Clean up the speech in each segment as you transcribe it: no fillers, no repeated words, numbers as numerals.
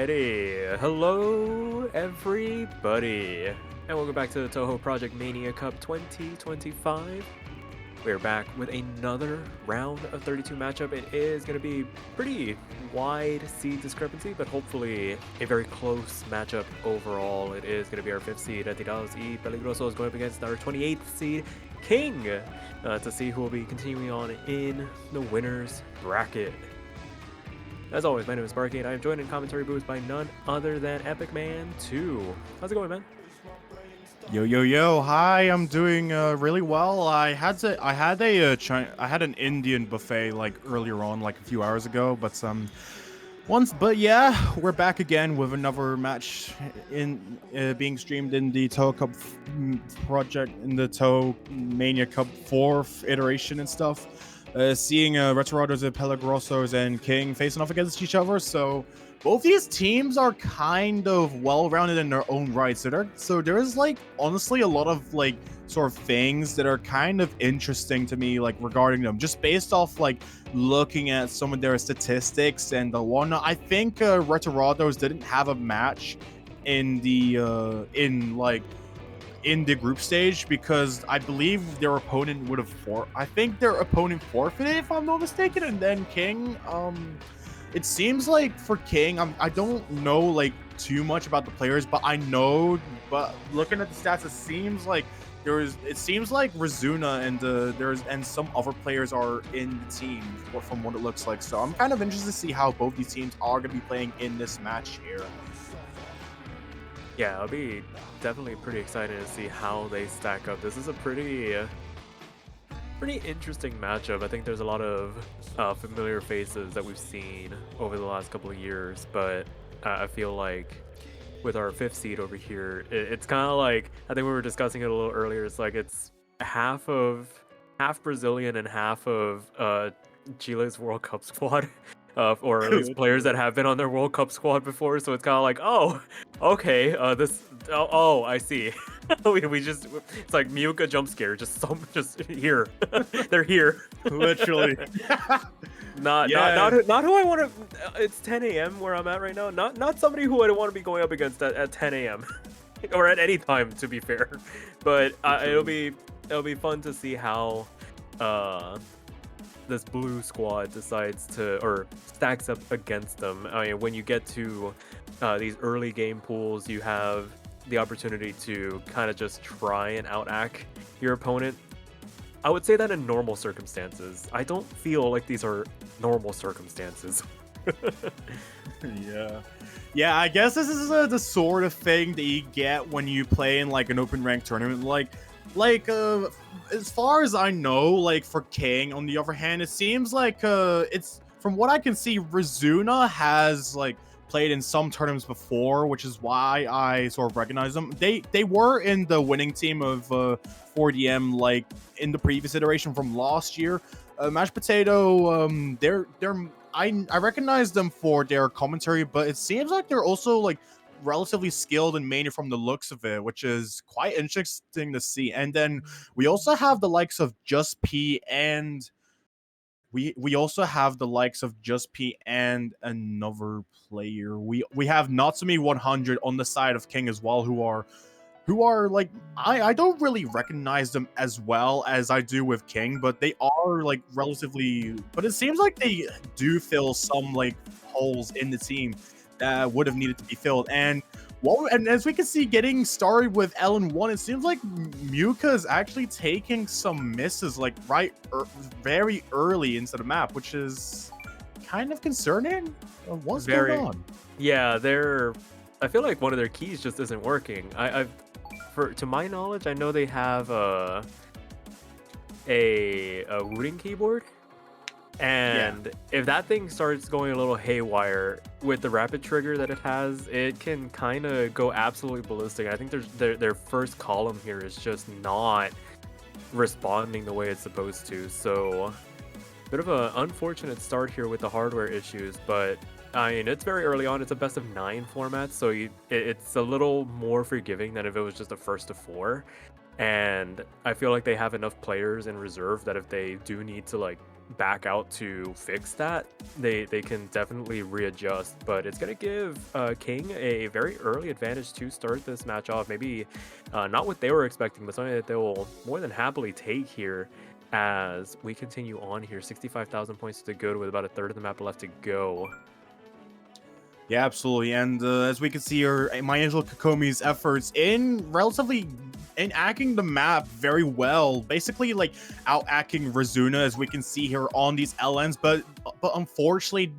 Alrighty, hello everybody, and welcome back to the Touhou Project Mania Cup 2025. We're back with another round of 32 matchup. It is going to be pretty wide seed discrepancy, but hopefully a very close matchup overall. It is going to be our 5th seed, Retirados y Peligrosos, going up against our 28th seed, King, to see who will be continuing on in the winner's bracket. As always, my name is Sparky, and I am joined in commentary booth by none other than Epic Man 2. How's it going, man? Yo, hi, I'm doing really well. I had an Indian buffet like earlier on, like a few hours ago, but yeah, we're back again with another match in being streamed in the Touhou Cup project, in the Touhou Mania Cup 4th iteration and stuff. Seeing Retirados, Peligrosos, and King facing off against each other, so both these teams are kind of well-rounded in their own right. So there is like honestly a lot of like sort of things that are kind of interesting to me, like regarding them, just based off like looking at some of their statistics and the one. I think Retirados didn't have a match in the in the group stage because I believe their opponent would have I think their opponent forfeited, if I'm not mistaken, and then King. It seems like for King, I don't know like too much about the players, but but looking at the stats, it seems like Rizuna and some other players are in the team from what it looks like. So I'm kind of interested to see how both these teams are going to be playing in this match here. Yeah, I'll be definitely pretty excited to see how they stack up. This is a pretty interesting matchup. I think there's a lot of familiar faces that we've seen over the last couple of years, but I feel like with our 5th seed over here, it's kind of like, I think we were discussing it a little earlier, it's like it's half Brazilian and half of Chile's World Cup squad. Or at least players that have been on their World Cup squad before, so it's kind of like, oh, okay, I see. It's like Miyuka jump scare, just here. They're here. Literally. Not who I want to. It's 10 a.m. where I'm at right now. Not somebody who I want to be going up against at 10 a.m. or at any time, to be fair. But it'll be fun to see how this blue squad decides to, or stacks up against them. I mean, when you get to these early game pools, you have the opportunity to kind of just try and outact your opponent. I would say that in normal circumstances. I don't feel like these are normal circumstances. Yeah, I guess this is the sort of thing that you get when you play in like an open rank tournament. As far as I know, like for King, on the other hand, it seems like it's, from what I can see, Rizuna has like played in some tournaments before, which is why I sort of recognize them. They were in the winning team of 4DM like in the previous iteration from last year. Mashed Potato, I recognize them for their commentary, but it seems like they're also like relatively skilled in Mania from the looks of it, which is quite interesting to see. And then we also have the likes of Just P and we also have the likes of Just P and another player. We have Natsumi 100 on the side of King as well, who are like, I don't really recognize them as well as I do with King, but they are like relatively, but it seems like they do fill some like holes in the team that would have needed to be filled. And as we can see, getting started with LN1, it seems like Miyuka is actually taking some misses like very early into the map, which is kind of concerning. What's going on? Yeah, I feel like one of their keys just isn't working. To my knowledge, I know they have a rooting keyboard. And if that thing starts going a little haywire with the rapid trigger that it has, it can kind of go absolutely ballistic. I think their first column here is just not responding the way it's supposed to. So, bit of an unfortunate start here with the hardware issues, but I mean, it's very early on. It's a best of 9 format, so it's a little more forgiving than if it was just a first of 4. And I feel like they have enough players in reserve that if they do need to like back out to fix that, they can definitely readjust. But it's gonna give King a very early advantage to start this match off. Maybe not what they were expecting, but something that they will more than happily take here as we continue on here. 65,000 points to good with about a third of the map left to go. Yeah, absolutely. And as we can see here, My Angel Kokomi's efforts in acting the map very well. Basically, like out-acting Razuna, as we can see here on these LNs. But unfortunately,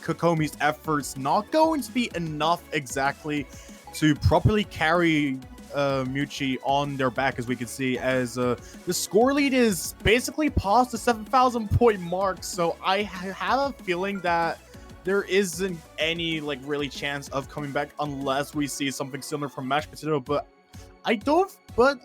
Kokomi's efforts not going to be enough exactly to properly carry Muchi on their back, as we can see, as the score lead is basically past the 7,000 point mark. So I have a feeling that there isn't any like really chance of coming back unless we see something similar from Mashed Potato. But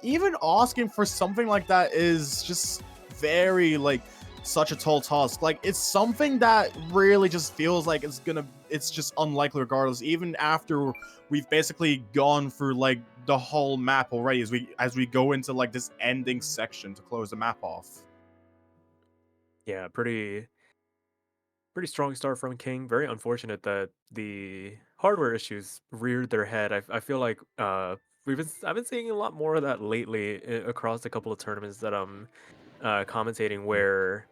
even asking for something like that is just very like such a tall task. Like it's something that really just feels like it's just unlikely regardless, even after we've basically gone through like the whole map already, as we go into like this ending section to close the map off. Yeah, pretty strong start from King. Very unfortunate that the hardware issues reared their head. I feel like I've been seeing a lot more of that lately across a couple of tournaments that I'm commentating, where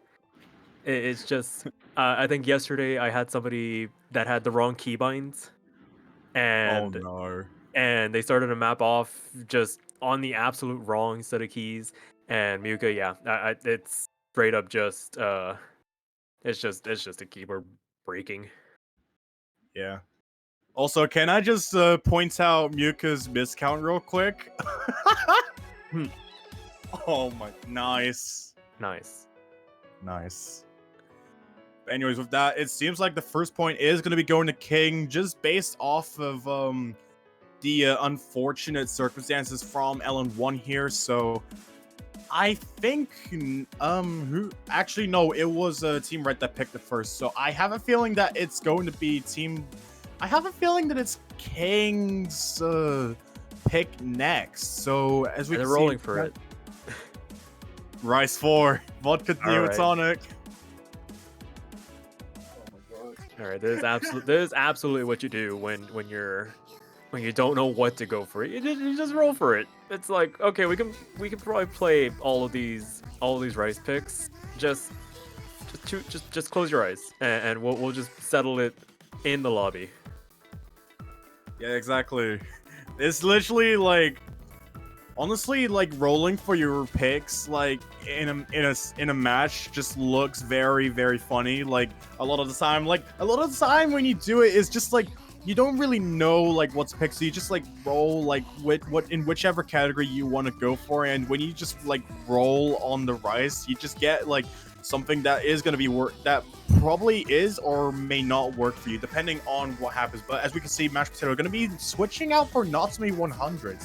it's just I think yesterday I had somebody that had the wrong keybinds, Oh and no. they started to map off just on the absolute wrong set of keys. And Muka, yeah, it's straight up just it's just a keyboard breaking. Yeah. Also, can I just point out Muka's miscount real quick? Hmm. Oh my, nice. Nice. Anyways, with that, it seems like the first point is going to be going to King, just based off of the unfortunate circumstances from LN1 here. So I think who actually no, it was Team Red that picked it first. So I have a feeling that it's going to be I have a feeling that it's King's pick next. So as we And can they're rolling see, for it. Rice 4, Vodka Neotonic. All right, there's absolutely what you do when you don't know what to go for. You just roll for it. It's like, okay, we can probably play all of these rice picks. Just close your eyes and we'll just settle it in the lobby. Yeah, exactly. It's literally like, honestly, like rolling for your picks like in a match just looks very, very funny. Like a lot of the time when you do it, it's just like you don't really know like what's picked, so you just like roll like what in whichever category you want to go for, and when you just like roll on the rice, you just get like something that is going to be that probably is or may not work for you depending on what happens. But as we can see, Mashed Potato are going to be switching out for not so many 100s,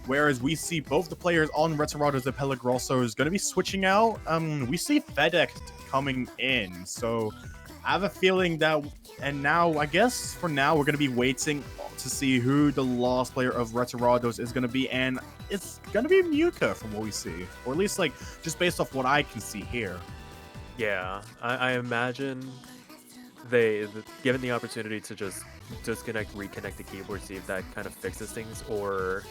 whereas we see both the players on Retirados and Peligrosos going to be switching out. We see FedEx coming in, so I have a feeling that, and now I guess for now we're going to be waiting to see who the last player of Retirados is going to be, and it's going to be Muka from what we see, or at least like just based off what I can see here. Yeah, I imagine they given the opportunity to just disconnect, reconnect the keyboard, see if that kind of fixes things, or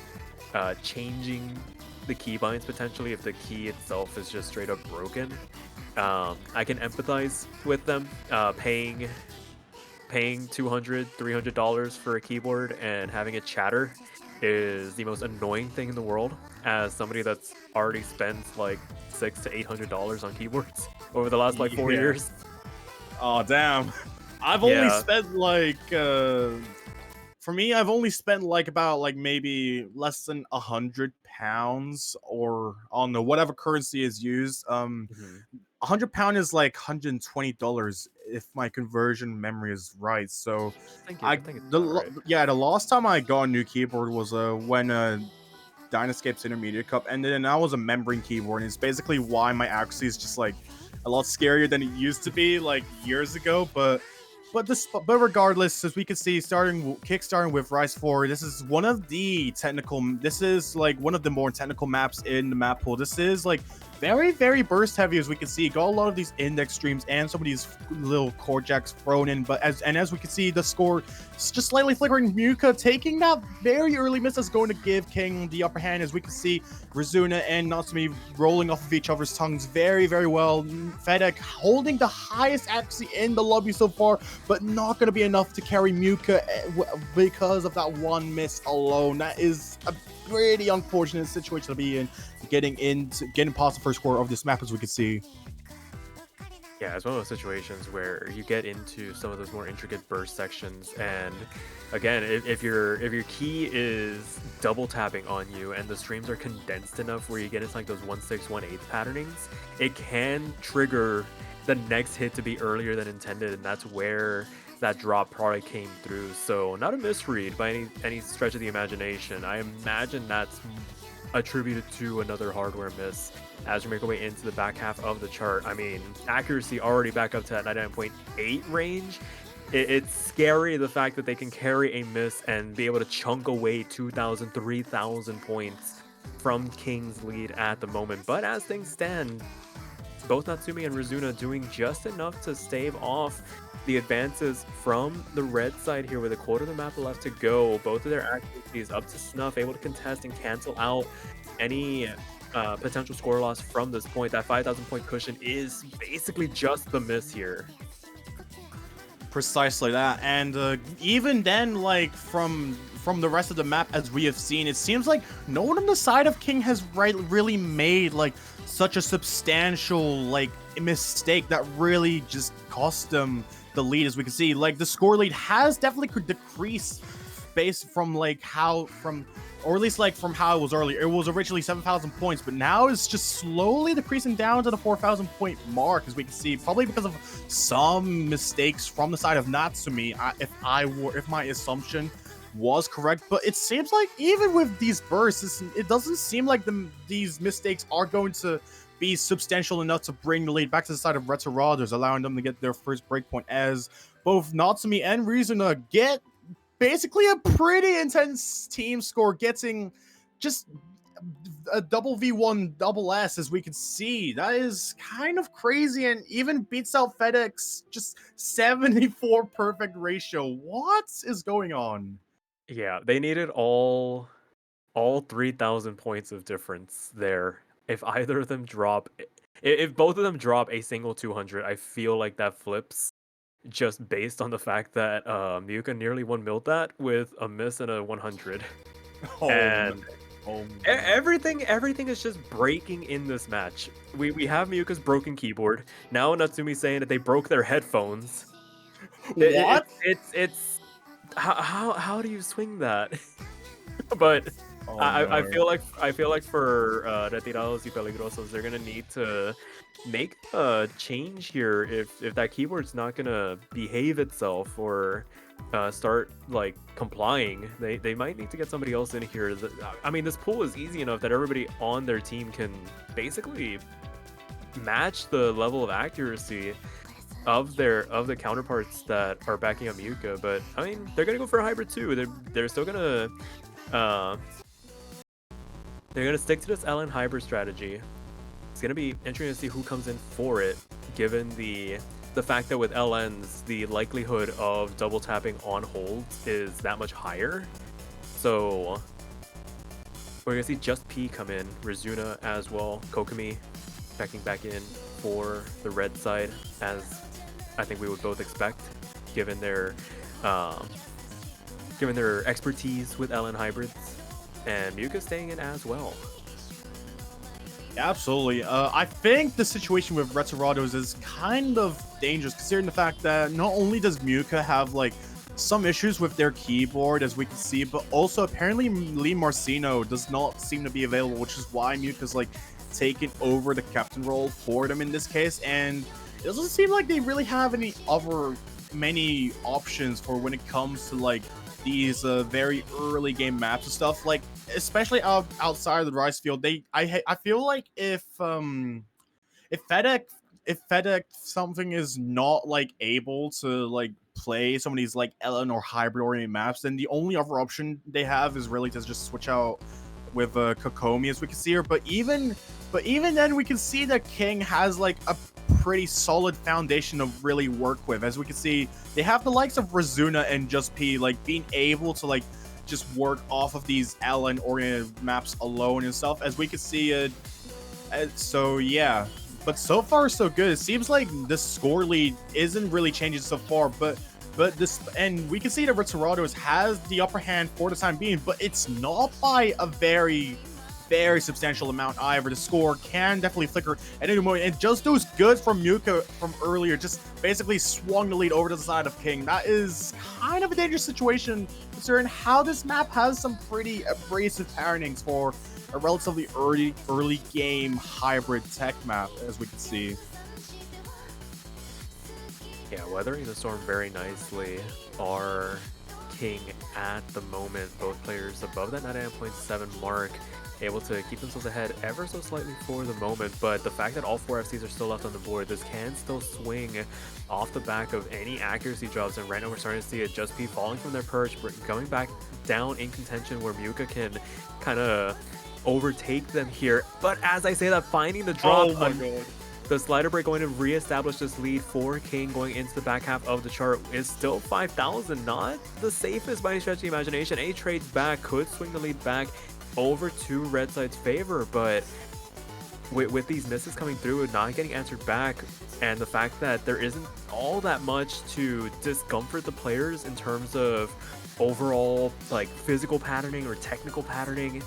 changing the keybinds potentially if the key itself is just straight up broken. I can empathize with them paying $200, $300 for a keyboard and having it chatter is the most annoying thing in the world, as somebody that's already spent like $600 to $800 on keyboards over the last like 4 years. Oh damn. I've only spent like for me, I've only spent like about like maybe less than £100 or on the whatever currency is used. £100 is like $120 if my conversion memory is right. So the last time I got a new keyboard was when Dynascape's Intermediate Cup ended, and that was a membrane keyboard, and it's basically why my accuracy is just like a lot scarier than it used to be like years ago. But regardless, as we can see, kickstarting with Rise 4, this is like one of the more technical maps in the map pool. This is like very, very burst heavy, as we can see. Got a lot of these index streams and some of these little core jacks thrown in, but as we can see, the score is just slightly flickering. Muka taking that very early miss is going to give King the upper hand, as we can see Rizuna and Natsumi rolling off of each other's tongues very, very well. Fedek holding the highest accuracy in the lobby so far, but not going to be enough to carry Muka because of that one miss alone. That is a pretty unfortunate situation to be in, getting past the first quarter of this map, as we can see. Yeah, it's one of those situations where you get into some of those more intricate burst sections, and again, if your key is double tapping on you and the streams are condensed enough where you get into like those 1/6, 1/8 patternings, it can trigger the next hit to be earlier than intended, and that's where that drop probably came through. So not a misread by any stretch of the imagination. I imagine that's attributed to another hardware miss as we make our way into the back half of the chart. I mean, accuracy already back up to that 99.8 range. It's scary, the fact that they can carry a miss and be able to chunk away 2,000, 3,000 points from King's lead at the moment. But as things stand, both Natsumi and Rizuna doing just enough to stave off the advances from the red side here with a quarter of the map left to go. Both of their accuracies up to snuff, able to contest and cancel out any potential score loss from this point. That 5,000 point cushion is basically just the miss here. Precisely that, and even then, like from the rest of the map, as we have seen, it seems like no one on the side of King has really made like such a substantial like mistake that really just cost them the lead. As we can see, like the score lead has definitely decreased based from like how or at least like from how it was earlier. It was originally 7,000 points, but now it's just slowly decreasing down to the 4,000 point mark, as we can see, probably because of some mistakes from the side of Natsumi, if my assumption was correct. But it seems like even with these bursts, it doesn't seem like these mistakes are going to be substantial enough to bring the lead back to the side of Retirados, allowing them to get their first breakpoint, as both Natsumi and Rizuna get basically a pretty intense team score, getting just a double V1 double S, as we can see. That is kind of crazy, and even beats out FedEx just 74 perfect ratio. What is going on? Yeah, they needed all 3,000 points of difference there. If either of them drop, if both of them drop a single 200, I feel like that flips, just based on the fact that Muka nearly 1-milled that with a miss and a 100. And everything is just breaking in this match. We have Muka's broken keyboard. Now Natsumi saying that they broke their headphones. What? It's how do you swing that? But I feel like for Retirados y Peligrosos, they're gonna need to make a change here if that keyboard's not gonna behave itself or start like complying. They might need to get somebody else in here. I mean, this pool is easy enough that everybody on their team can basically match the level of accuracy of the counterparts that are backing up Muka. But I mean, they're gonna go for a hybrid too. They're still gonna they're gonna stick to this LN hybrid strategy. It's gonna be interesting to see who comes in for it, given the fact that with LNs, the likelihood of double tapping on holds is that much higher. So we're gonna see Just P come in, Rizuna as well, Kokomi checking back in for the red side, as I think we would both expect, given their expertise with LN hybrids, and Muka staying in as well. Absolutely. I think the situation with Retirados is kind of dangerous, considering the fact that not only does Muka have like some issues with their keyboard, as we can see, but also apparently Lee Marcino does not seem to be available, which is why Muka's like taking over the captain role for them in this case. And it doesn't seem like they really have many options for when it comes to like these very early game maps and stuff, like especially outside of the rice field. I feel like if FedEx something is not like able to like play some of these like LN or hybrid oriented maps, then the only other option they have is really to just switch out with Kokomi, as we can see here. But even then, we can see that King has like a pretty solid foundation to really work with. As we can see, they have the likes of Razuna and Just P like being able to like just work off of these LN oriented maps alone and stuff. As we can see, so yeah. But so far so good. It seems like the score lead isn't really changing so far, but this, and we can see that Retirados has the upper hand for the time being, but it's not by a very substantial amount either. The score can definitely flicker at any moment, and just those goods from Muka from earlier just basically swung the lead over to the side of King. That is kind of a dangerous situation considering how this map has some pretty abrasive pairings for a relatively early game hybrid tech map, as we can see. Yeah, weathering the storm very nicely are King at the moment. Both players above that 99.7 mark, able to keep themselves ahead ever so slightly for the moment. But the fact that all 4 FCs are still left on the board, this can still swing off the back of any accuracy drops. And right now we're starting to see it Just Be falling from their perch, going back down in contention where Muka can kind of overtake them here. But as I say that, finding the drop, oh my god, the slider break going to reestablish this lead for King going into the back half of the chart is still 5,000. Not the safest by any stretch of the imagination. A trades back could swing the lead back over to Red Side's favor, but with these misses coming through and not getting answered back, and the fact that there isn't all that much to discomfort the players in terms of overall like physical patterning or technical patterning,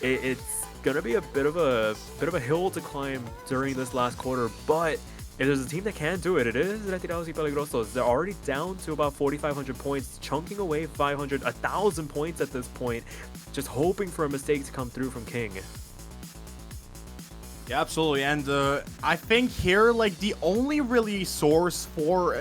it's gonna be a bit of a hill to climb during this last quarter. But if there's a team that can do it, it is Retirados y Peligrosos. They're already down to about 4,500 points, chunking away 1,000 points at this point, just hoping for a mistake to come through from King. Yeah, absolutely. And I think here, like, the only really source for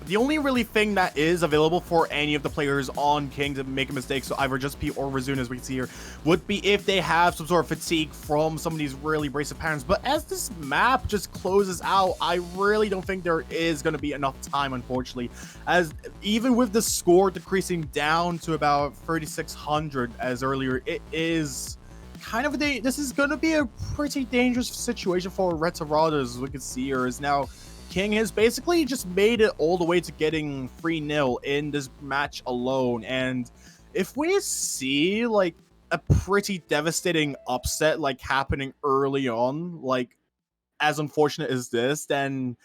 the only really thing that is available for any of the players on King to make a mistake, so either Just P or Razuna, as we can see here, would be if they have some sort of fatigue from some of these really abrasive patterns. But as this map just closes out, I really don't think there is going to be enough time, unfortunately, as even with the score decreasing down to about 3,600 as earlier, it is kind of this is going to be a pretty dangerous situation for Retirados, as we can see here, is now King has basically just made it all the way to getting 3-0 in this match alone. And if we see like a pretty devastating upset like happening early on, like as unfortunate as this, then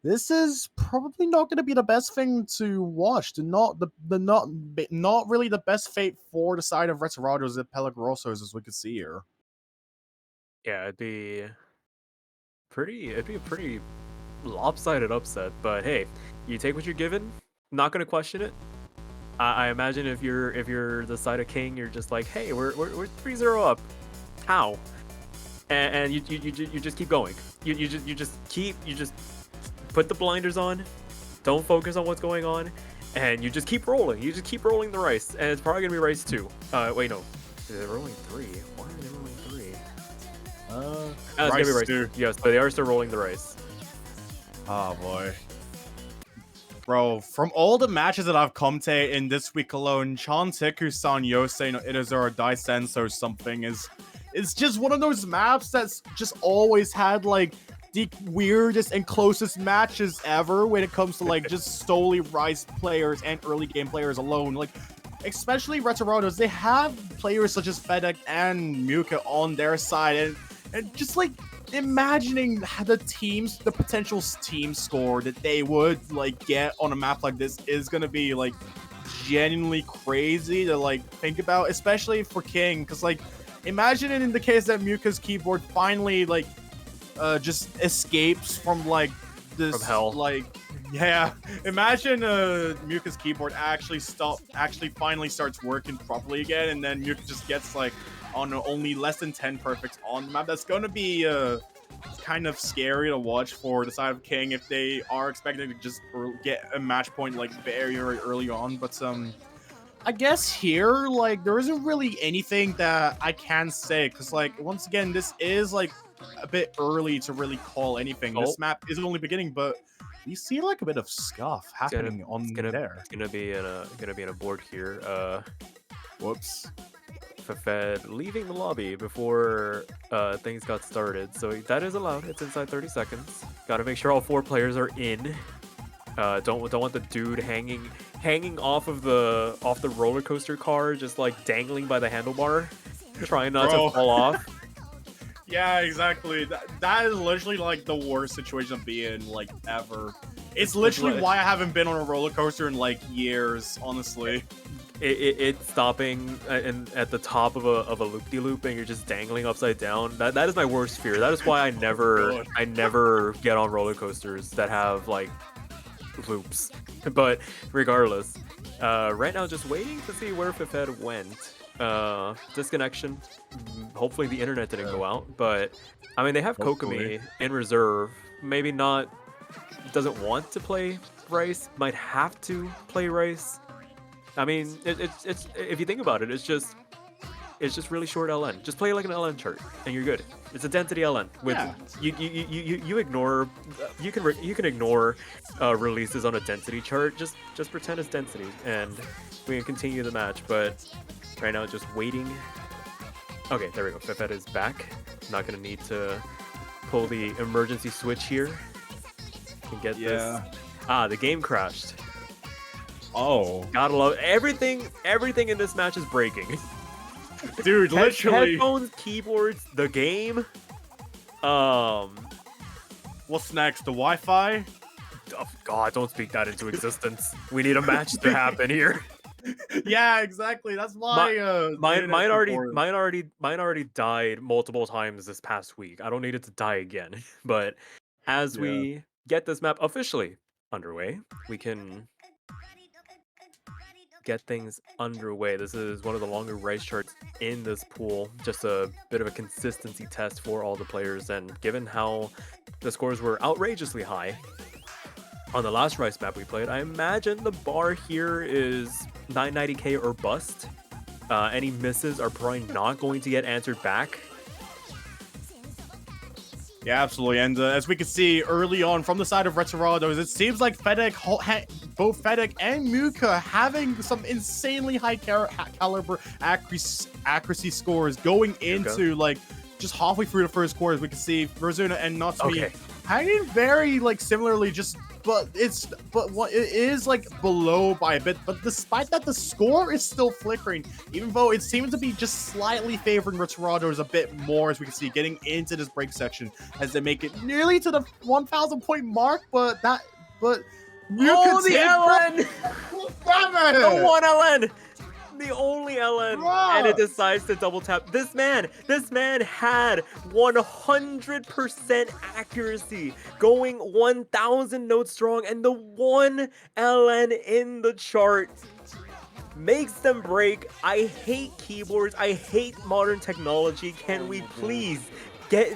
this is probably not going to be the best thing to watch. Not really the best fate for the side of Retirados and Peligrosos, as we can see here. Yeah, it'd be a pretty lopsided upset, but hey, you take what you're given. Not gonna question it. I imagine if you're the side of King, you're just like, hey, we're 3-0 up. How? And you just keep going. You just put the blinders on. Don't focus on what's going on, and you just keep rolling. You just keep rolling the rice, and it's probably gonna be rice 2. Wait, no, they're rolling 3. Why are they rolling 3? It's gonna be rice 2. Yes, but they are still rolling the rice. Oh boy. Bro, from all the matches that I've commentated in this week alone, Chanteku-san Yosei no Itazura Daisenso or something is just one of those maps that's just always had like the weirdest and closest matches ever when it comes to like just solely Rise players and early game players alone. Like, especially Retirados, they have players such as Fedek and Muka on their side, and just like imagining the potential team score that they would like get on a map like this is gonna be like genuinely crazy to like think about, especially for King, because like imagine it in the case that Muka's keyboard finally like just escapes from like this from hell. Like, yeah, imagine Muka's keyboard actually finally starts working properly again, and then Muka just gets like on only less than 10 perfects on the map. That's gonna be kind of scary to watch for the side of King if they are expecting to just get a match point like very early on. But I guess here, like, there isn't really anything that I can say, because like once again, this is like a bit early to really call anything. This map is only beginning, but you see like a bit of scuff happening there. It's gonna be in a board here. Whoops. Fed leaving the lobby before things got started. So that is allowed. It's inside 30 seconds. Got to make sure all 4 players are in. Don't want the dude hanging off the roller coaster car, just like dangling by the handlebar, trying not to fall off. Yeah, exactly. That is literally like the worst situation to be in, like, ever. It's literally why I haven't been on a roller coaster in like years, honestly. It's stopping at the top of a loop-de-loop and you're just dangling upside down. That is my worst fear. That is why I never get on roller coasters that have like loops. But regardless, right now just waiting to see where Fed went. Disconnection. Hopefully the internet didn't go out, but I mean they have Kokomi in reserve. Maybe not. Doesn't want to play Rice. Might have to play Rice. I mean, it's if you think about it, it's just really short LN. Just play like an LN chart, and you're good. It's a density LN. With you ignore you can ignore releases on a density chart. Just pretend it's density, and we can continue the match. But right now, just waiting. Okay, there we go. Fed is back. Not gonna need to pull the emergency switch here. Can get this. The game crashed. Oh, gotta love everything. Everything in this match is breaking. Dude, literally. Headphones, keyboards, the game. What's next? The Wi-Fi? Oh, God, don't speak that into existence. We need a match to happen here. Yeah, exactly. That's why. Mine already died multiple times this past week. I don't need it to die again. But as we get this map officially underway, we can get things underway. This is one of the longer Rice charts in this pool. Just a bit of a consistency test for all the players, and given how the scores were outrageously high on the last Rice map we played, I imagine the bar here is 990k or bust. Any misses are probably not going to get answered back. Yeah, absolutely. And as we can see early on from the side of Retirados, it seems like both Fedek and Muka having some insanely high caliber accuracy scores going into like just halfway through the first quarter. As we can see Verzuna and Natsumi hanging very like similarly, but it is like below by a bit. But despite that, the score is still flickering, even though it seems to be just slightly favoring Retirados a bit more, as we can see getting into this break section as they make it nearly to the 1,000 point mark. But the LN! The one LN! The only LN, and it decides to double tap. This man had 100% accuracy, going 1,000 notes strong, and the one LN in the chart makes them break. I hate keyboards. I hate modern technology. Can we please get?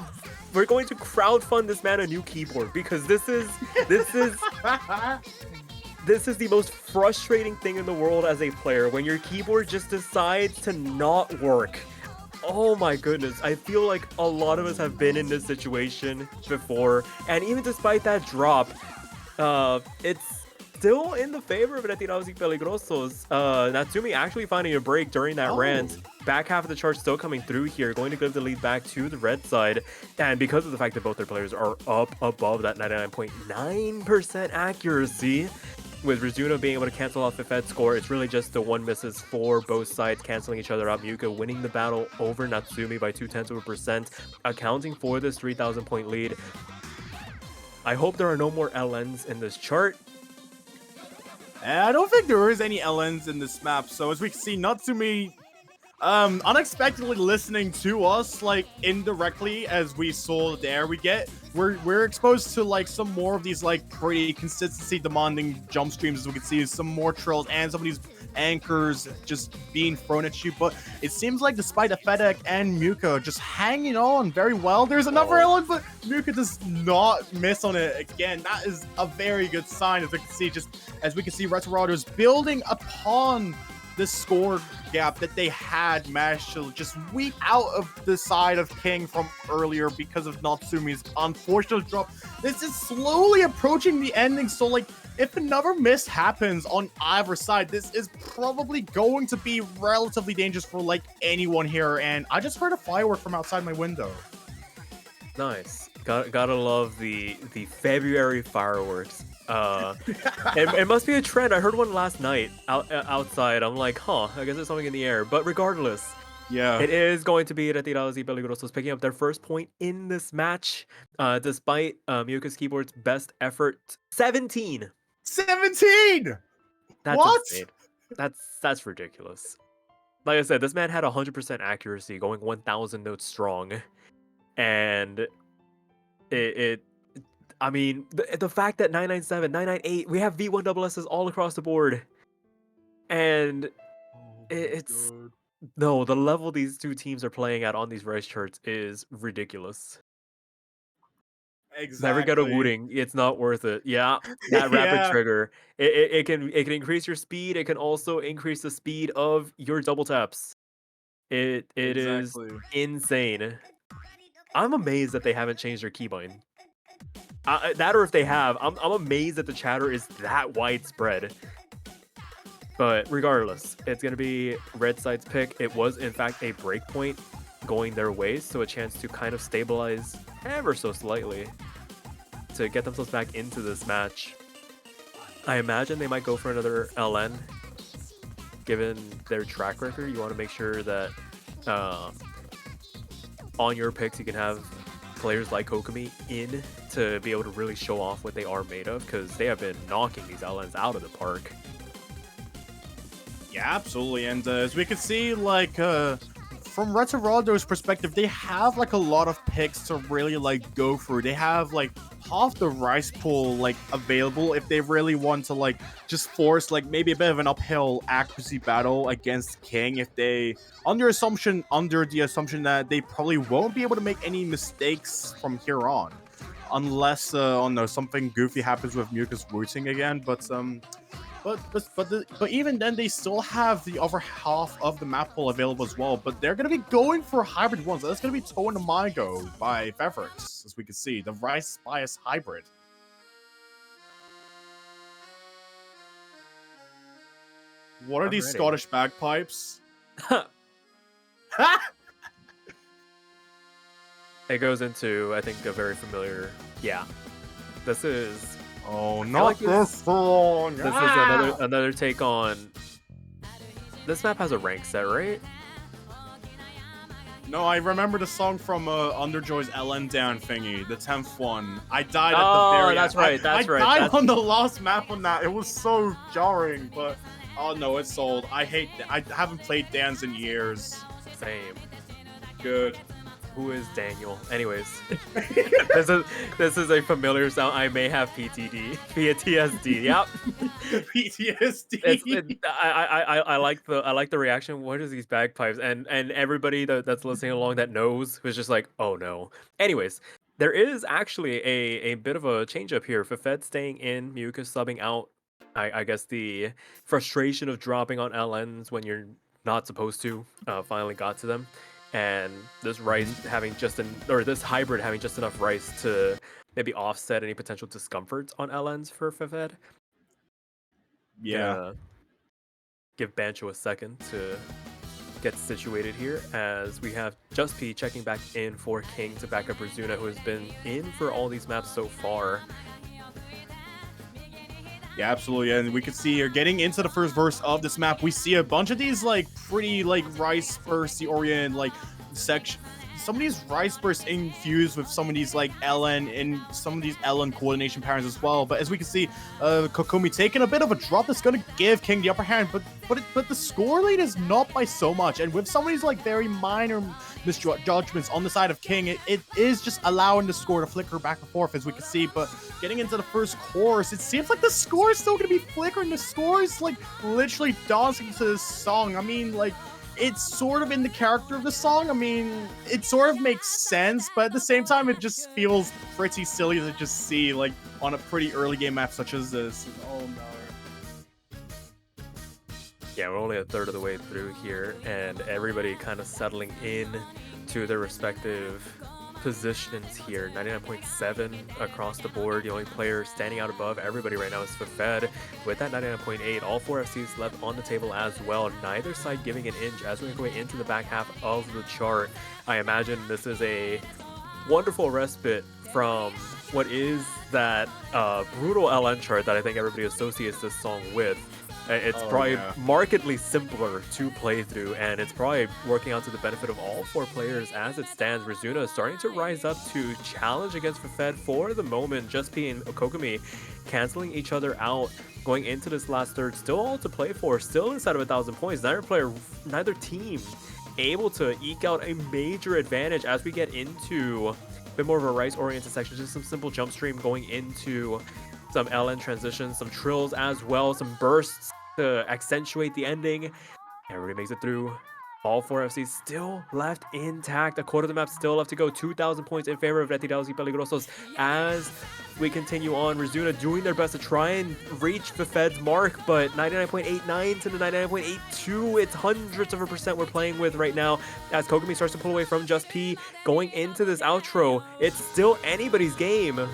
We're going to crowdfund this man a new keyboard, because this is the most frustrating thing in the world as a player, when your keyboard just decides to not work. Oh my goodness, I feel like a lot of us have been in this situation before, and even despite that drop, it's still in the favor of Retirados y Peligrosos. Natsumi actually finding a break during that rant. Back half of the chart still coming through here, going to give the lead back to the red side. And because of the fact that both their players are up above that 99.9% accuracy, with Rizuna being able to cancel off the Fed score, it's really just the one misses for both sides, canceling each other out. Muka winning the battle over Natsumi by 0.2%, accounting for this 3,000 point lead. I hope there are no more LNs in this chart. I don't think there is any LNs in this map. So as we can see, Natsumi unexpectedly listening to us, like indirectly, as we saw there. We're exposed to like some more of these like pretty consistency demanding jump streams, as we can see, some more trills and some of these anchors just being thrown at you. But it seems like despite the Fedek and Muka just hanging on very well, there's another LN, but Muka does not miss on it again. That is a very good sign, as we can see, Retirados building upon this score gap that they had managed to just weed out of the side of King from earlier because of Natsumi's unfortunate drop. This is slowly approaching the ending, so like if another miss happens on either side, this is probably going to be relatively dangerous for like anyone here. And I just heard a firework from outside my window. Nice. Gotta love the February fireworks. It must be a trend. I heard one last night outside. I'm like, huh, I guess there's something in the air. But regardless, Yeah, it is going to be Retirados y Peligrosos picking up their first point in this match, despite MYuU's keyboard's best effort, 17. 17. That's What? insane. That's ridiculous. Like I said, this man had 100% accuracy, going 1,000 notes strong, and I mean, the fact that 997, 998, we have V1SSs all across the board, and it's no, the level these two teams are playing at on these rice charts is ridiculous. Exactly. Never get a Wooting. It's not worth it. Yeah, that rapid Yeah. trigger. It can increase your speed. It can also increase the speed of your double taps. It is Exactly. insane. I'm amazed that they haven't changed their keybind. That or if they have, I'm amazed that the chatter is that widespread. But regardless, it's gonna be Red Side's pick. It was in fact a breakpoint going their way, so a chance to kind of stabilize ever so slightly to get themselves back into this match. I imagine they might go for another LN. Given their track record, you want to make sure that on your picks you can have players like Kokomi in to be able to really show off what they are made of, because they have been knocking these LNs out of the park. Yeah, absolutely. And as we can see, like, from Retirados' perspective, they have, like, a lot of picks to really, like, go through. They have, like, half the rice pool, like, available if they really want to, like, just force, like, maybe a bit of an uphill accuracy battle against King if they, under the assumption that they probably won't be able to make any mistakes from here on. Unless, oh no, something goofy happens with MYuU's rooting again, But even then, they still have the other half of the map pool available as well. But they're going to be going for hybrid ones. That's going to be Touhou and Migo by Fevrix, as we can see. The Rice Bias Hybrid. What are these ready. Scottish bagpipes? It goes into, I think, a very familiar... Yeah. This is... Oh, like not this one! This is another take on... This map has a rank set, right? No, I remember the song from Underjoy's LN Down thingy, the 10th one. I died at the very end. That's right, I right. died on the last map on that. It was so jarring, but... Oh no, it's sold. I haven't played Dan's in years. Same. Good. Who is Daniel? Anyways, this is a familiar sound. I may have PTSD. Yep. PTSD. I like the reaction. What is these bagpipes? And everybody that's listening along that knows was just like, oh no. Anyways, there is actually a bit of a change up here. Fafed staying in, MYuU subbing out. I guess the frustration of dropping on LNs when you're not supposed to finally got to them, and this rice having this hybrid having just enough rice to maybe offset any potential discomforts on LNs for Fafed. Yeah. Give Bancho a second to get situated here, as we have Just P checking back in for King to back up Rizuna, who has been in for all these maps so far. Yeah, absolutely. And we can see here, getting into the first verse of this map, we see a bunch of these, like, pretty, like, rice bursty oriented, like, section. Some of these rice bursts infused with some of these, like, LN and some of these LN coordination patterns as well. But as we can see, Kokomi taking a bit of a drop that's going to give King the upper hand, but the score lead is not by so much. And with some of these, like, very minor misjudgments on the side of King, it is just allowing the score to flicker back and forth, as we can see. But getting into the first chorus, it seems like the score is still going to be flickering. The score is, like, literally dancing to this song. I mean, like, it's sort of in the character of the song. I mean, it sort of makes sense, but at the same time, it just feels pretty silly to just see, like, on a pretty early game map such as this. Oh no. Yeah, we're only a third of the way through here, and everybody kind of settling in to their respective positions here. 99.7 across the board. The only player standing out above everybody right now is Fafed with that 99.8. All 4 FCs left on the table as well. Neither side giving an inch as we make our way into the back half of the chart. I imagine this is a wonderful respite from what is that brutal LN chart that I think everybody associates this song with. It's probably markedly simpler to play through, and it's probably working out to the benefit of all 4 players as it stands. Rizuna is starting to rise up to challenge against Fafed for the moment. Just being Kokomi canceling each other out going into this last third. Still all to play for, still inside of 1,000 points. Neither team able to eke out a major advantage as we get into a bit more of a rice-oriented section. Just some simple jump stream going into some LN transitions, some trills as well, some bursts to accentuate the ending. Everybody makes it through. All 4 FCs still left intact. A quarter of the map still left to go. 2,000 points in favor of Retirados y Peligrosos as we continue on. Rizuna doing their best to try and reach the Fed's mark, but 99.89 to the 99.82. It's hundreds of a percent we're playing with right now as Kokomi starts to pull away from Just P. Going into this outro, it's still anybody's game.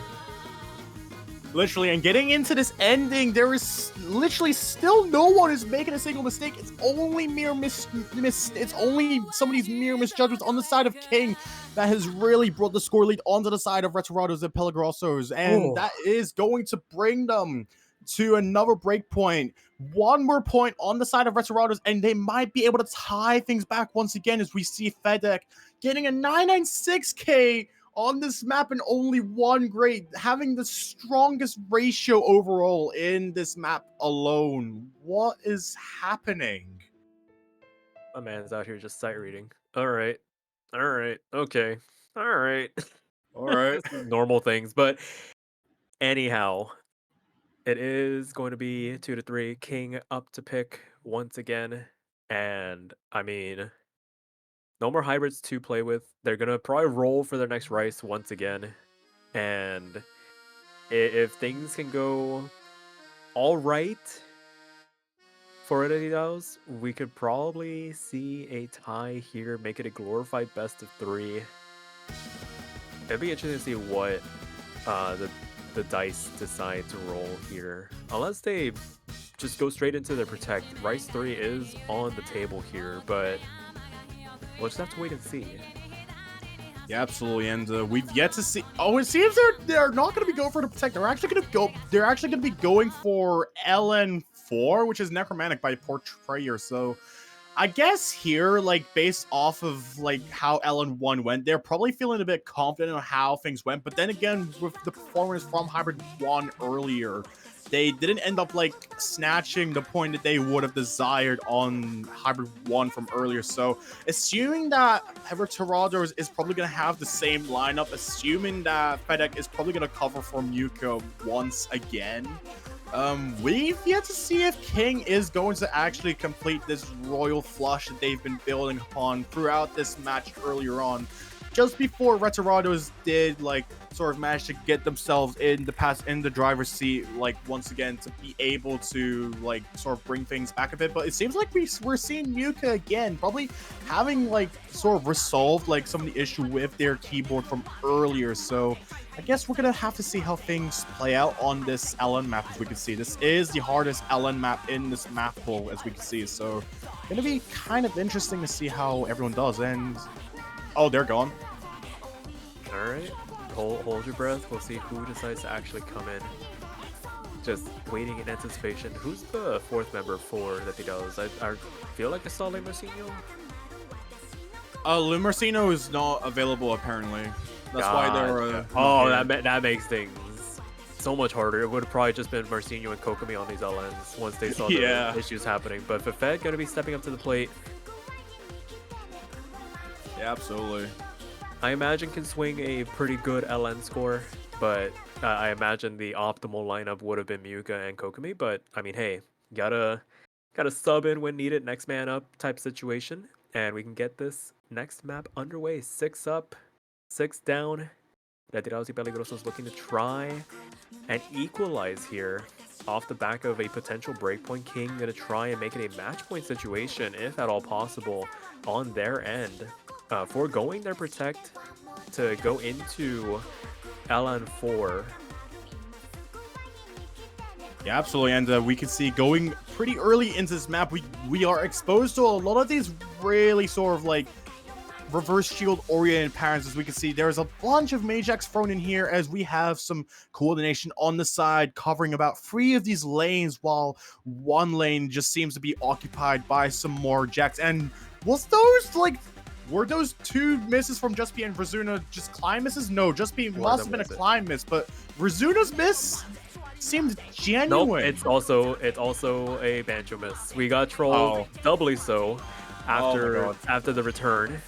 Literally, and getting into this ending, there is literally still no one is making a single mistake. It's only it's only some of these mere misjudgments on the side of kingg that has really brought the score lead onto the side of Retirados and Peligrosos, and that is going to bring them to another break point. One more point on the side of Retirados, and they might be able to tie things back once again as we see Fedek getting a 996k on this map and only 1 grade, having the strongest ratio overall in this map alone. What is happening? My man's out here just sight reading. All right, okay, all right. Normal things, but anyhow, it is going to be 2 to 3. Kingg up to pick once again, and I mean, no more hybrids to play with. They're gonna probably roll for their next rice once again, and if things can go all right for Retirados, we could probably see a tie here, make it a glorified best of 3. It'd be interesting to see what the dice decide to roll here, unless they just go straight into their protect. Rice 3 is on the table here, but we'll just have to wait and see. Yeah, absolutely, and we've yet to see. Oh, it seems they're not going to be going for the protect. They're actually going to go. They're actually going to be going for LN4, which is necromantic by Portrayer. So, I guess here, like based off of like how LN1 went, they're probably feeling a bit confident on how things went. But then again, with the performance from Hybrid 1 earlier, they didn't end up like snatching the point that they would have desired on Hybrid 1 from earlier. So assuming that Retirados is probably going to have the same lineup, assuming that Fedek is probably going to cover for Muka once again, we've yet to see if kingg is going to actually complete this royal flush that they've been building upon throughout this match earlier on. Just before Retirados did like sort of manage to get themselves in the driver's seat, like once again to be able to like sort of bring things back a bit. But it seems like we're seeing Muka again, probably having like sort of resolved like some of the issue with their keyboard from earlier. So I guess we're gonna have to see how things play out on this LN map. As we can see, this is the hardest LN map in this map pool, as we can see. So gonna be kind of interesting to see how everyone does. And oh, they're gone. All right, hold your breath. We'll see who decides to actually come in. Just waiting in anticipation. Who's the 4th member for that he does? I feel like I saw Le Marcino. Le Marcino is not available apparently. That's why they're. Oh, that makes things so much harder. It would have probably just been Marcino and Kokomi on these LNs once they saw the issues happening. But Fafed gonna be stepping up to the plate. Yeah, absolutely. I imagine can swing a pretty good LN score, but I imagine the optimal lineup would have been Muka and Kokomi. But I mean, hey, gotta sub in when needed, next man up type situation, and we can get this next map underway. 6 up, 6 down. Retirados y Peligrosos looking to try and equalize here. off the back of a potential breakpoint. King going to try and make it a match point situation, if at all possible, on their end. Foregoing their protect to go into LN4. Yeah, absolutely, and we can see going pretty early into this map, we are exposed to a lot of these really sort of like reverse shield oriented patterns. As we can see, there's a bunch of Majaks thrown in here as we have some coordination on the side covering about 3 of these lanes, while one lane just seems to be occupied by some more Jacks. And were those 2 misses from Just P and Rizuna just climb misses? No, Just P must have been a climb miss, but Rizuna's miss seemed genuine. Nope, it's also a Banjo miss. We got trolled doubly so after the return.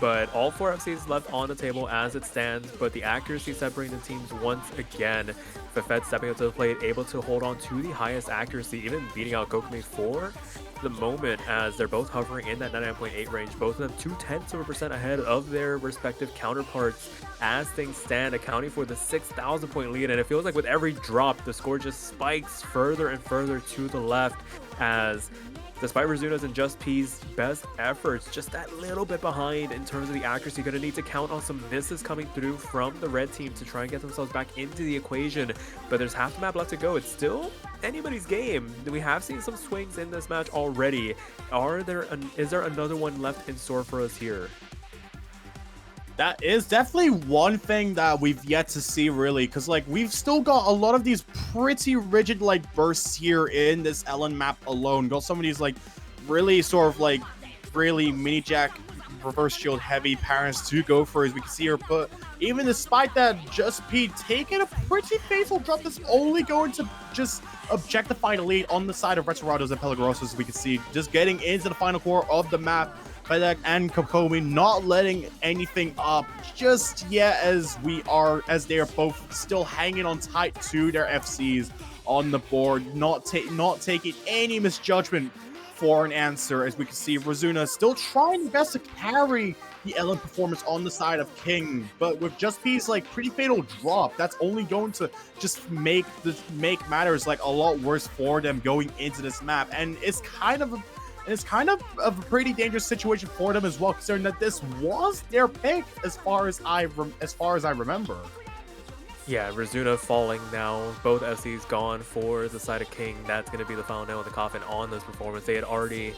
But all 4 FCs left on the table as it stands, but the accuracy separating the teams once again. Fefet stepping up to the plate, able to hold on to the highest accuracy, even beating out Gokumi for the moment, as they're both hovering in that 99.8 range. Both of them 0.2% ahead of their respective counterparts as things stand, accounting for the 6,000 point lead. And it feels like with every drop, the score just spikes further and further to the left, as despite Rizuna's and Just P's best efforts, just that little bit behind in terms of the accuracy. Gonna need to count on some misses coming through from the red team to try and get themselves back into the equation. But there's half the map left to go. It's still anybody's game. We have seen some swings in this match already. Is there another one left in store for us here? That is definitely one thing that we've yet to see, really, because like we've still got a lot of these pretty rigid like bursts here in this LN map alone. Got some of these like really sort of like really mini jack reverse shield heavy parents to go for, as we can see here. But even despite that, Just P taking a pretty faithful drop that's only going to just objectify the lead on the side of Retirados and Peligrosos, as we can see, just getting into the final core of the map. Fedek and Kokomi not letting anything up just yet, as they are both still hanging on tight to their FCs on the board, not taking any misjudgment for an answer. As we can see, Rizuna still trying their best to carry the LN performance on the side of King, but with Just P's like pretty fatal drop, that's only going to just make matters like a lot worse for them going into this map. And it's kind of a pretty dangerous situation for them as well, considering that this was their pick as far as I remember. Yeah, Rizuna falling now. Both FCs gone for the side of King. That's going to be the final nail in the coffin on this performance. They had already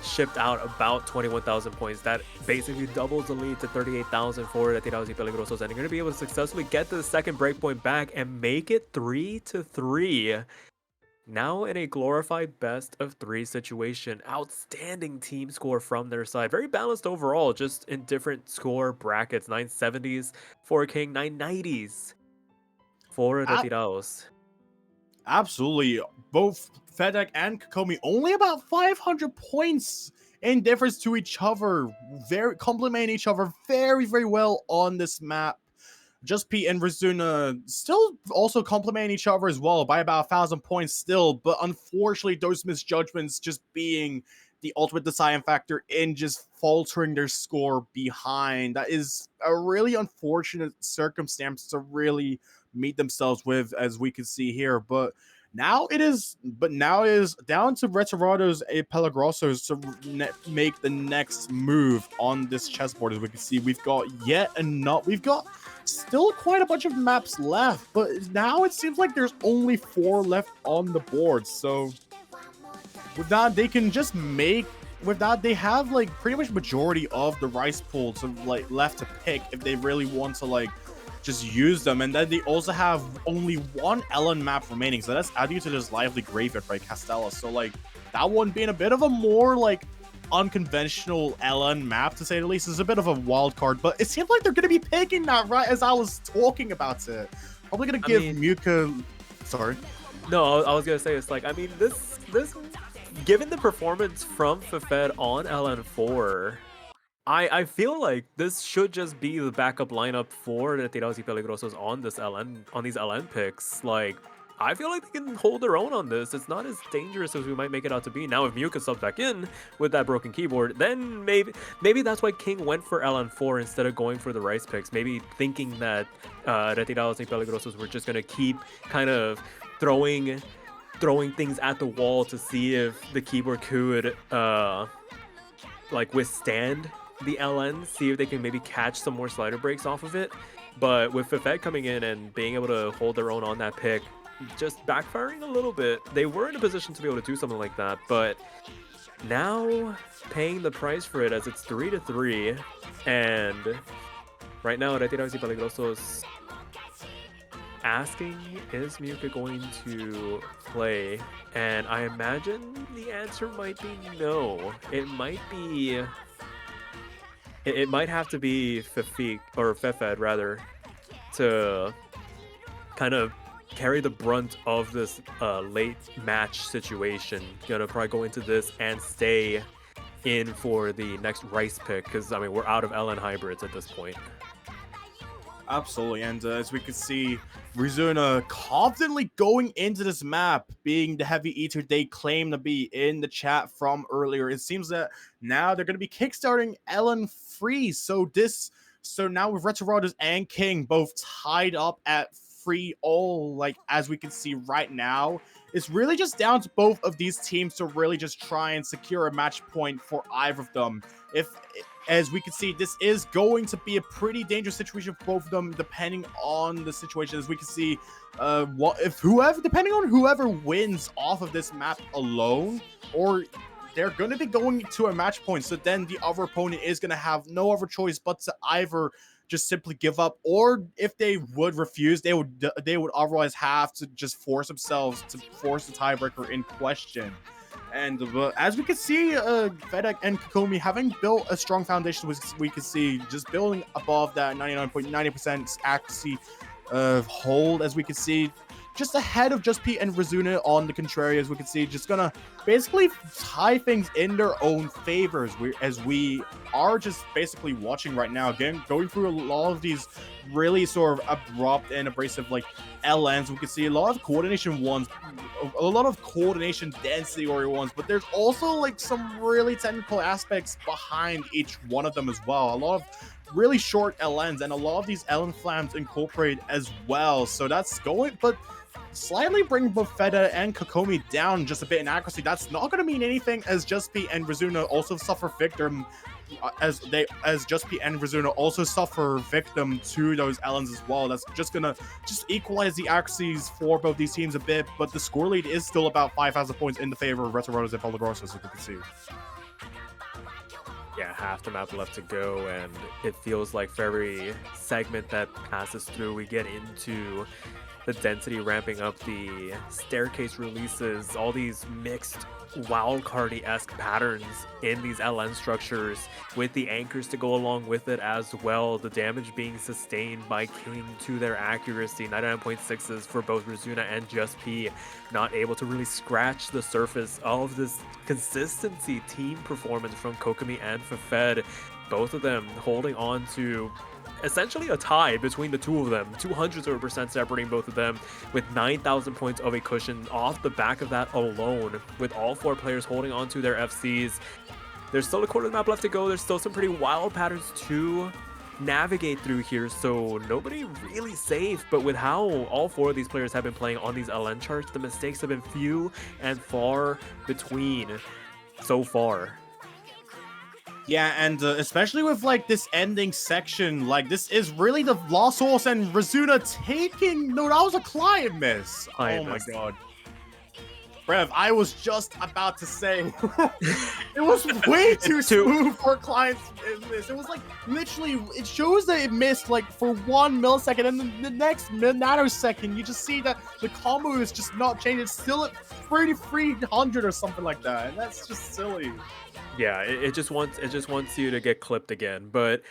shipped out about 21,000 points. That basically doubles the lead to 38,000 for Retirados y Peligrosos, and they're going to be able to successfully get to the second breakpoint back and make it 3-3. Now in a glorified best of 3 situation. Outstanding team score from their side. Very balanced overall, just in different score brackets. 970s for King, 990s for Retirados. Absolutely. Both Fedek and Kokomi only about 500 points in difference to each other. Very complement each other very, very well on this map. Just P and Rizuna still also complement each other as well by about 1,000 points still, but unfortunately those misjudgments just being the ultimate deciding factor in just faltering their score behind. That is a really unfortunate circumstance to really meet themselves with, as we can see here. But now it is down to Retirados and Peligrosos to make the next move on this chessboard. As we can see, we've got still quite a bunch of maps left, but now it seems like there's only 4 left on the board. So with that, they can just they have like pretty much majority of the rice pool to like left to pick if they really want to like just use them. And then they also have only 1 LN map remaining, so that's adding to this lively graveyard by Castella. So like that one being a bit of a more like unconventional LN map, to say the least, is a bit of a wild card, but it seems like they're going to be picking that right as I was talking about it. Probably going to give Muka... Sorry. No, I was going to say, it's like, I mean, this given the performance from Fefed on LN4, I feel like this should just be the backup lineup for Retirados y Peligrosos on these LN picks. Like, I feel like they can hold their own on this. It's not as dangerous as we might make it out to be. Now, if Muka subs back in with that broken keyboard, then maybe that's why King went for LN4 instead of going for the rice picks. Maybe thinking that Retirados y Peligrosos were just going to keep kind of throwing things at the wall to see if the keyboard could like withstand the LN, see if they can maybe catch some more slider breaks off of it. But with Fefed coming in and being able to hold their own on that pick, just backfiring a little bit. They were in a position to be able to do something like that, but now paying the price for it as it's 3-3, and right now Retirados y Peligrosos asking, is Miyuka going to play? And I imagine the answer might be no. It might be... It might have to be Fefed rather, to kind of carry the brunt of this late match situation. Gonna probably go into this and stay in for the next Rice pick, because I mean we're out of LN hybrids at this point. Absolutely, and as we can see, Rizuna confidently going into this map, being the heavy eater they claim to be in the chat from earlier. It seems that now they're going to be kickstarting Ellen free. So now with Retirados and King both tied up at free all, like as we can see right now, it's really just down to both of these teams to really just try and secure a match point for either of them. As we can see, this is going to be a pretty dangerous situation for both of them, depending on the situation. As we can see, depending on whoever wins off of this map alone, or they're going to be going to a match point. So then the other opponent is going to have no other choice but to either just simply give up, or if they would refuse, they would otherwise have to just force themselves to force the tiebreaker in question. And as we can see, Fedek and Kokomi having built a strong foundation, we can see just building above that 99.90% accuracy hold, as we can see, just ahead of Just P and Rizuna on the contrary, as we can see, just gonna basically tie things in their own favors. As we are just basically watching right now, again, going through a lot of these really sort of abrupt and abrasive like LNs. We can see a lot of coordination ones, a lot of coordination density oriented ones, but there's also like some really technical aspects behind each one of them as well. A lot of really short LNs, and a lot of these LN flams incorporate as well. So that's going, but slightly bring both Feda and Kokomi down just a bit in accuracy. That's not going to mean anything, as Just P and Rizuna also suffer victim as Just P and Rizuna also suffer victim to those LNs as well. That's just gonna equalize the accuracies for both these teams a bit, but the score lead is still about 5,000 points in the favor of Retirados and Peligrosos, as you can see. Yeah, half the map left to go, and it feels like for every segment that passes through, we get into the density ramping up, the staircase releases, all these mixed wildcardy-esque patterns in these LN structures, with the anchors to go along with it as well. The damage being sustained by King to their accuracy, 99.6s for both Rizuna and Just P, not able to really scratch the surface of this consistency team performance from Kokomi and Fefed. Both of them holding on to essentially a tie between the two of them, 200% separating both of them, with 9,000 points of a cushion off the back of that alone, with all four players holding on to their FCs. There's still a quarter of the map left to go. There's still some pretty wild patterns to navigate through here, so nobody really safe. But with how all four of these players have been playing on these LN charts, the mistakes have been few and far between so far. Yeah, and especially with like this ending section, like this is really the Lost Source and Rizuna taking. No, that was a client miss. Oh my god. Brev, I was just about to say it was way too smooth for clients miss. It was like literally, it shows that it missed like for 1 millisecond, and then the next nanosecond you just see that the combo is just not changed. It's still at 3,300 or something like that, and that's just silly. Yeah, it just wants you to get clipped again, but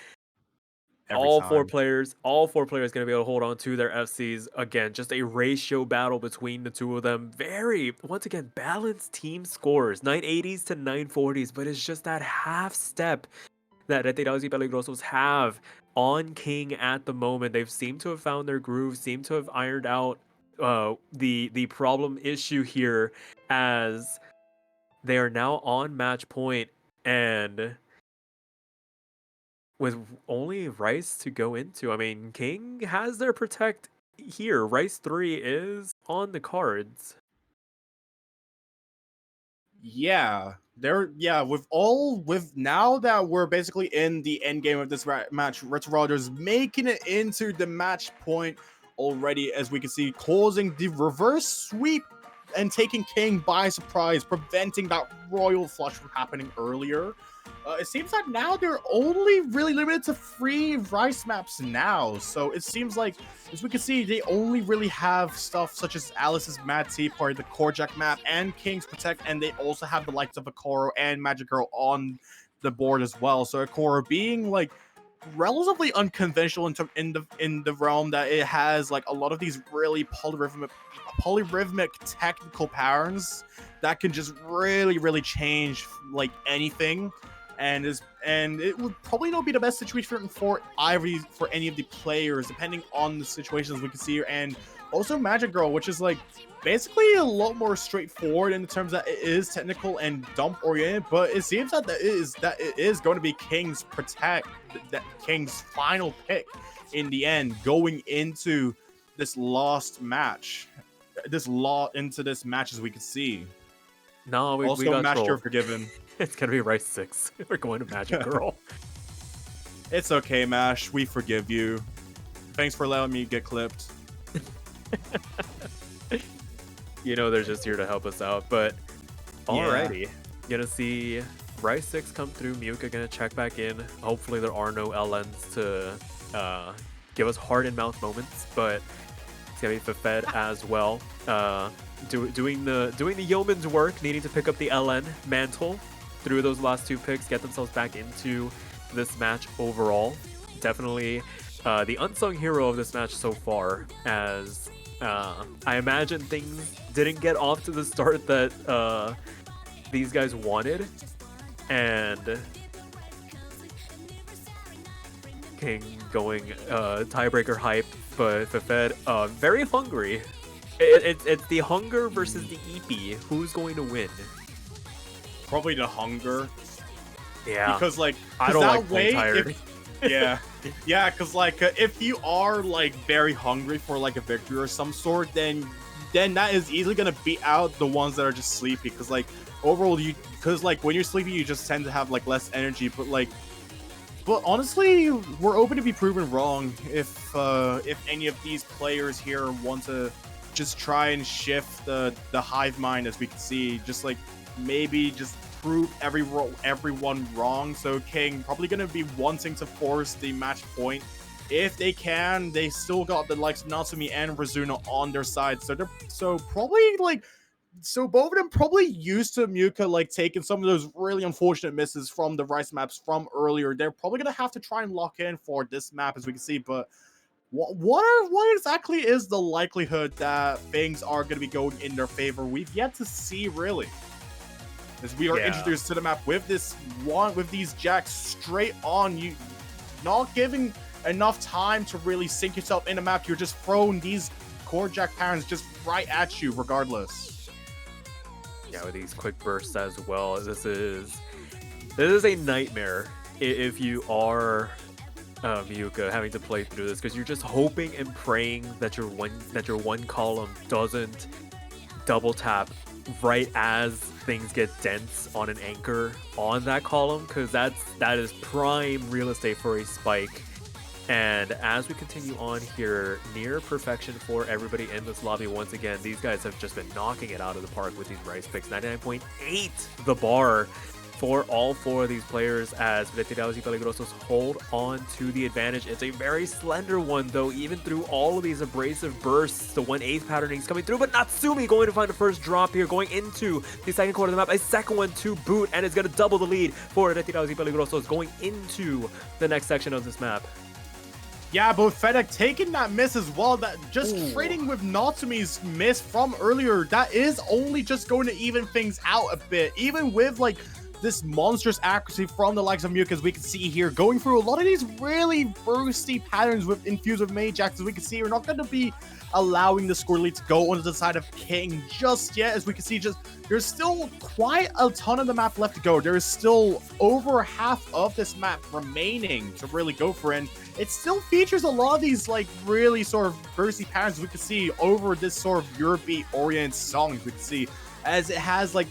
all four players gonna be able to hold on to their FCs again. Just a ratio battle between the two of them. Very, once again, balanced team scores, 980s to 940s, but it's just that half step that Retirados y Peligrosos have on King at the moment. They've seemed to have found their groove, seem to have ironed out the problem issue here, as they are now on match point, and with only Rice to go into, I mean, King has their protect here, Rice 3 is on the cards. Yeah, with now that we're basically in the end game of this match, Retirados making it into the match point already, as we can see, causing the reverse sweep and taking King by surprise, preventing that royal flush from happening earlier. It seems that now they're only really limited to 3 Rice maps now, so it seems like, as we can see, they only really have stuff such as Alice's Mad Tea Party, the Korjak map, and King's Protect, and they also have the likes of Akoro and Magic Girl on the board as well. So Akoro being like relatively unconventional in the realm that it has like a lot of these really polyrhythmic technical patterns that can just really change like anything. And it would probably not be the best situation for any of the players, depending on the situations we can see here. And also Magic Girl, which is like basically a lot more straightforward in the terms that it is technical and dump oriented, but it seems that it is going to be King's Protect, that King's final pick in the end, going into this last match, into this match, as we can see. No, we also got Master Forgiven. It's gonna be Rice 6. We're going to Magic Girl. It's okay, Mash. We forgive you. Thanks for allowing me to get clipped. You know they're just here to help us out, but alrighty. Gonna see Rice 6 come through. Muka gonna check back in. Hopefully there are no LNs to give us heart and mouth moments, but it's gonna be Fafed as well. Doing the yeoman's work, needing to pick up the LN mantle through those last 2 picks, get themselves back into this match overall. Definitely the unsung hero of this match so far, as I imagine things didn't get off to the start that these guys wanted, and King going tiebreaker hype, but Fafed very hungry. It's the hunger versus the EP. Who's going to win? Probably the hunger. Yeah. Because like, I don't like way, tired. yeah, because like if you are like very hungry for like a victory or some sort, then that is easily gonna beat out the ones that are just sleepy. Because like overall, because like when you're sleepy, you just tend to have like less energy. But honestly, we're open to be proven wrong if any of these players here want to just try and shift the hive mind, as we can see, just like maybe just prove everyone wrong. So King probably gonna be wanting to force the match point if they can. They still got the likes of Natsumi and Rizuna on their side, so both of them probably used to Muka like taking some of those really unfortunate misses from the Rice maps from earlier. They're probably gonna have to try and lock in for this map, as we can see. But what exactly is the likelihood that things are going to be going in their favor? We've yet to see, really, as we are introduced to the map with these jacks straight on you, not giving enough time to really sink yourself in the map. You're just throwing these core jack patterns just right at you regardless. Yeah, with these quick bursts as well. This is a nightmare if you are Muka, having to play through this, because you're just hoping and praying that your one column doesn't double tap right as things get dense on an anchor on that column, because that is prime real estate for a spike. And as we continue on here, near perfection for everybody in this lobby once again. These guys have just been knocking it out of the park with these Rice picks. 99.8 the bar for all 4 of these players, as Retirados y Peligrosos hold on to the advantage. It's a very slender one, though, even through all of these abrasive bursts. The 1/8 patternings coming through, but Natsumi going to find the first drop here, going into the second quarter of the map. A second one to boot, and it's going to double the lead for Retirados y Peligrosos going into the next section of this map. Yeah, but Fedek taking that miss as well, that just trading with Natsumi's miss from earlier, that is only just going to even things out a bit. Even with like this monstrous accuracy from the likes of Miyuka, as we can see here, going through a lot of these really bursty patterns with infused with Mage Axe. As we can see, we're not going to be allowing the score lead to go onto the side of King just yet. As we can see, there's still quite a ton of the map left to go. There is still over half of this map remaining to really go for, and it still features a lot of these like really sort of bursty patterns we can see over this sort of Eurobeat oriented songs. We can see as it has like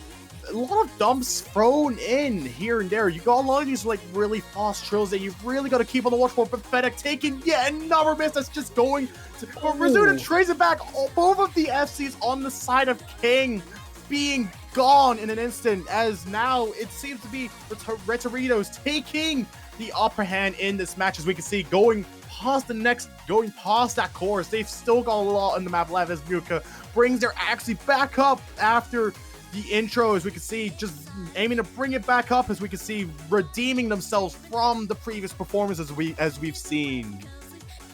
a lot of dumps thrown in here and there. You got a lot of these like really fast trills that you've really got to keep on the watch for. But Fennec taking yet another miss. That's just going to Rizuna trades it back. Both of the FCs on the side of King being gone in an instant, as now it seems to be Retirados taking the upper hand in this match. As we can see, going past that course, they've still got a lot on the map left, as Miyuka brings their actually back up after the intro. As we can see, just aiming to bring it back up, as we can see, redeeming themselves from the previous performances we've seen.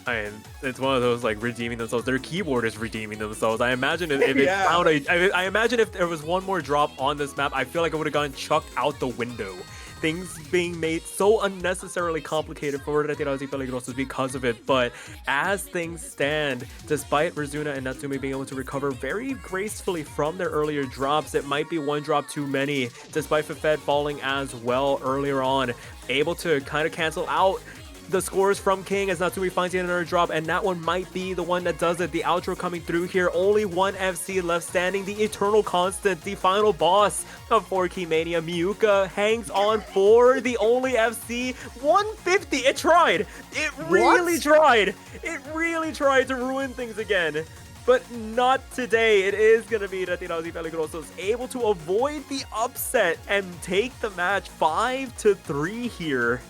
And it's one of those like redeeming themselves. Their keyboard is redeeming themselves. I imagine if it Yeah. found I imagine if there was one more drop on this map, I feel like it would have gotten chucked out the window. Things being made so unnecessarily complicated for Retirados y Peligrosos because of it. But as things stand, despite Rizuna and Natsume being able to recover very gracefully from their earlier drops, it might be one drop too many, despite Fefed falling as well earlier on, able to kind of cancel out the scores from King as Natsume finds yet another drop, and that one might be the one that does it. The outro coming through here. Only one FC left standing. The eternal constant, the final boss of 4K Mania. Miyuka hangs on for the only FC. 150. It tried. It really tried. It really tried to ruin things again. But not today. It is going to be Retirados y Peligrosos able to avoid the upset and take the match 5-3 here.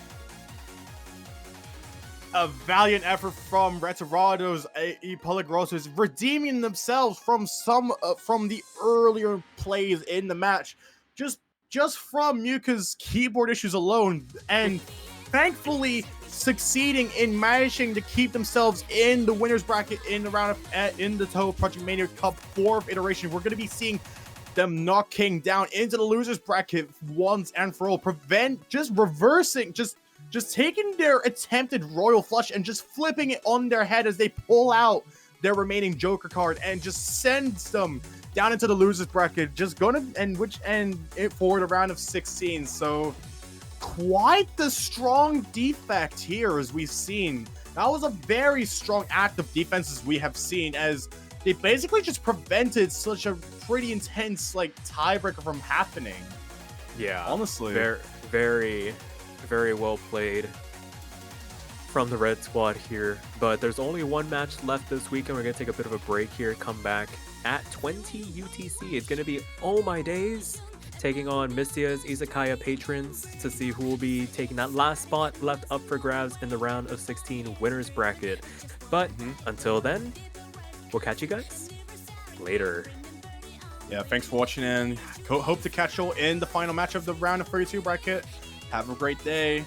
A valiant effort from Retirados y Peligrosos, redeeming themselves from from the earlier plays in the match, just from Miyuka's keyboard issues alone, and thankfully succeeding in managing to keep themselves in the winners bracket in the round of in the Touhou Project Mania Cup 4th iteration. We're going to be seeing them knock King down into the losers bracket once and for all, reversing taking their attempted royal flush and just flipping it on their head as they pull out their remaining Joker card and just sends them down into the losers bracket, for the round of 16. So quite the strong defect here, as we've seen. That was a very strong act of defense, as we have seen, as they basically just prevented such a pretty intense like tiebreaker from happening. Yeah, honestly, very well played from the red squad here. But there's only one match left this week, and we're gonna take a bit of a break here. Come back at 20 UTC. It's gonna be Oh My Days taking on Mystia's Izakaya patrons to see who will be taking that last spot left up for grabs in the round of 16 winners bracket. But until then, we'll catch you guys later. Yeah, thanks for watching, and hope to catch you all in the final match of the round of 32 bracket. Have a great day.